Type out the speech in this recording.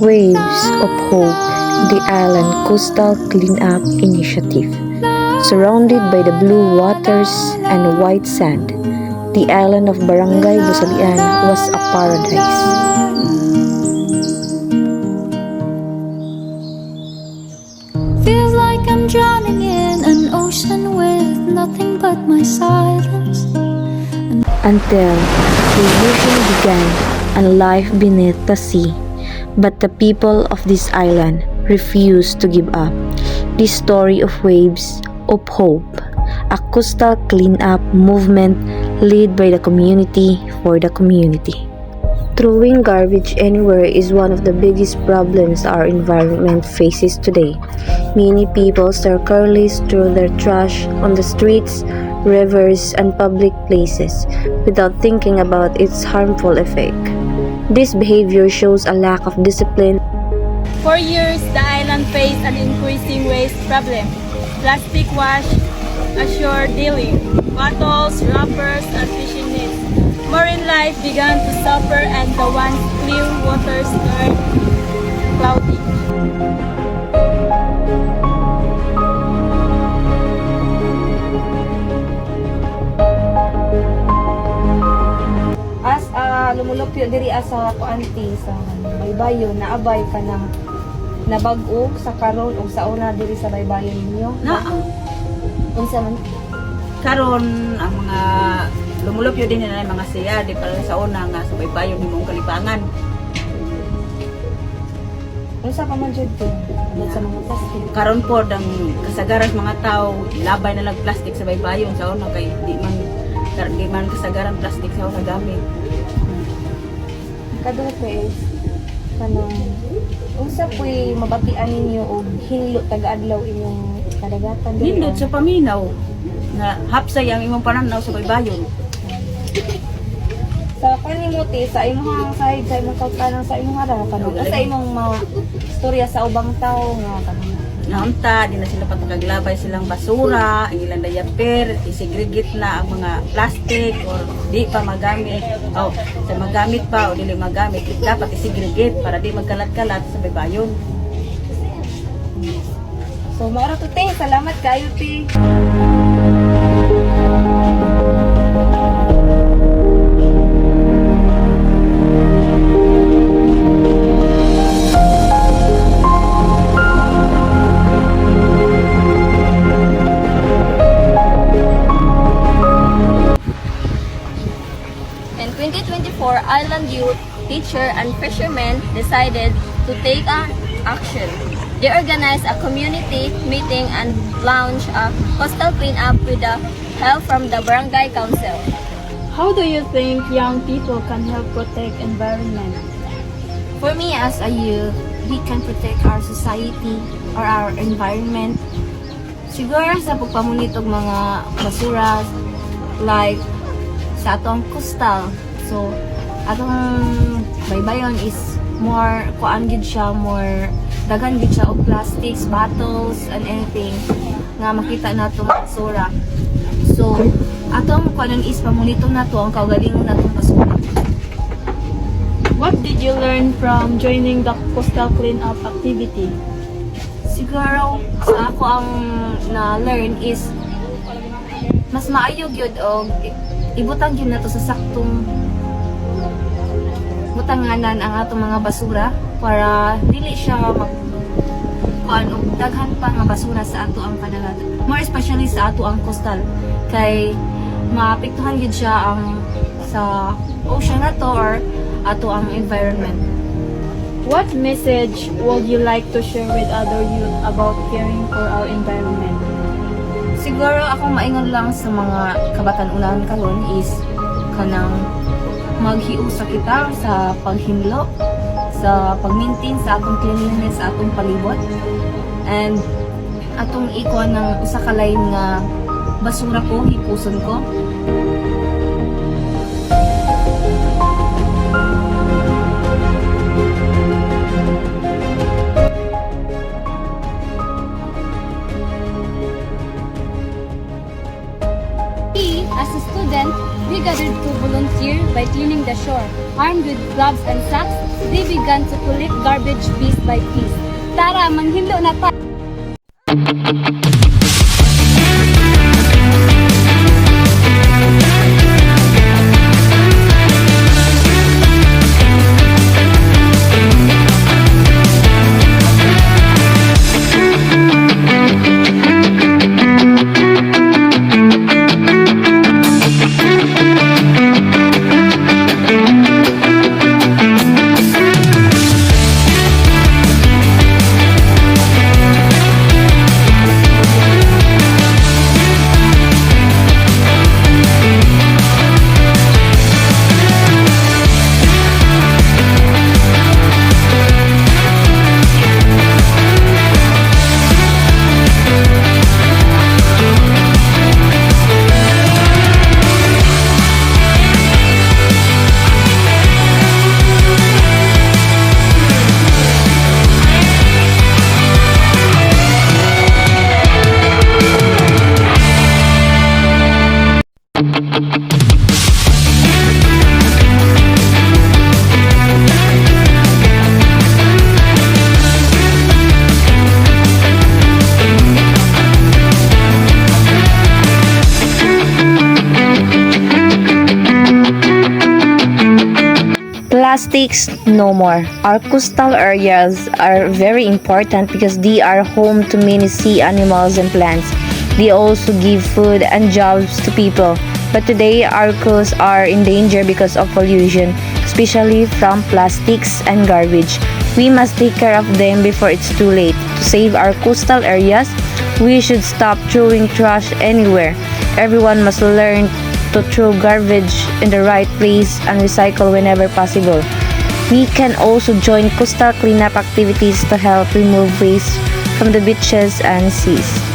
Waves of Hope, the island coastal cleanup initiative. Surrounded by the blue waters and white sand, the island of Barangay Busalian was a paradise. Feels like I'm drowning in an ocean with nothing but my silence. Until revolution began and life beneath the sea. But the people of this island refused to give up. The story of Waves of Hope, a coastal cleanup movement led by the community for the community. Throwing garbage anywhere is one of the biggest problems our environment faces today. Many people stare careless through their trash on the streets, rivers, and public places without thinking about its harmful effect. This behavior shows a lack of discipline. For years, the island faced an increasing waste problem. Plastic wash assured daily, bottles, wrappers, and fishing nets. Marine life began to suffer and the once clear waters turned cloudy. As lumulupyo diri sa kuanti sa baybayon naabay ka ng nabag-og sa karon ug sa una diri sa baybayon ninyo. Unsa man Karon ang mga lumulupyo din na mga siya di para sa una nga sa baybayon nimong kalibangan. unsa pa man jud to sa mga plastic. Karon po ang kasagaran sa mga tao labay na lang plastic sa baybayon sa una kay di man kasagaran plastic sa una gamit. Kadto is kanang unsa puy mabatian ninyo og hinlo taga-adlaw inyong kadagatan diri. Nindot sa paminaw na hapsay ang imong pananaw sa baybayon. Sa kanimuti sa imong side sa imong kautanang sa imong hara kanang sa imong mga istorya sa ubang tao nga kanang Naunta, di na sila patagaglabay silang basura, ang ilang diaper, isegregate na ang mga plastic or di pa magamit. O, sa magamit pa o dili magamit, dapat isegregate para di magkalat-kalat sa baybayon. So maura to te, salamat kayo te. In 2024, island youth, teacher, and fishermen decided to take action. They organized a community meeting and launched a coastal cleanup with the help from the barangay council. How do you think young people can help protect environment? For me as a youth, we can protect our society or our environment. Siguro sa pagpamunitog mga basura like sa atong coastal. So atong baybayon is more kuan gid siya, more daghan gid siya og plastics, bottles and anything nga makita nato nga basura. So atong kuan is pamunitog nato ang kaugalingon natong basura. What did you learn from joining the coastal cleanup activity? Siguro sa ako ang na-learn is mas maayo gyud og ibutang gyud nato sa saktong butanganan ang atong mga basura para dili siya mag kuan og daghan pa nga basura sa ato ang kadagatan. More especially sa ato ang coastal kay maapektuhan gyud siya ang sa ocean nato or ato ang environment. What message would you like to share with other youth about caring for our environment? Siguro ako maingon lang sa mga kabatan-unan karon is kanang maghiusa kita sa paghinlo, sa pag-maintain sa atong cleanliness sa atong palibot, and atong ikuan ng usa ka lain nga basura ko hipuson ko. As a student, we gathered to volunteer by cleaning the shore. Armed with gloves and socks, they began to collect garbage piece by piece. Tara, manghilo na tayo. Plastics no more. Our coastal areas are very important because they are home to many sea animals and plants. They also give food and jobs to people. But today, our coasts are in danger because of pollution, especially from plastics and garbage. We must take care of them before it's too late. To save our coastal areas, we should stop throwing trash anywhere. Everyone must learn to throw garbage in the right place and recycle whenever possible. We can also join coastal cleanup activities to help remove waste from the beaches and seas.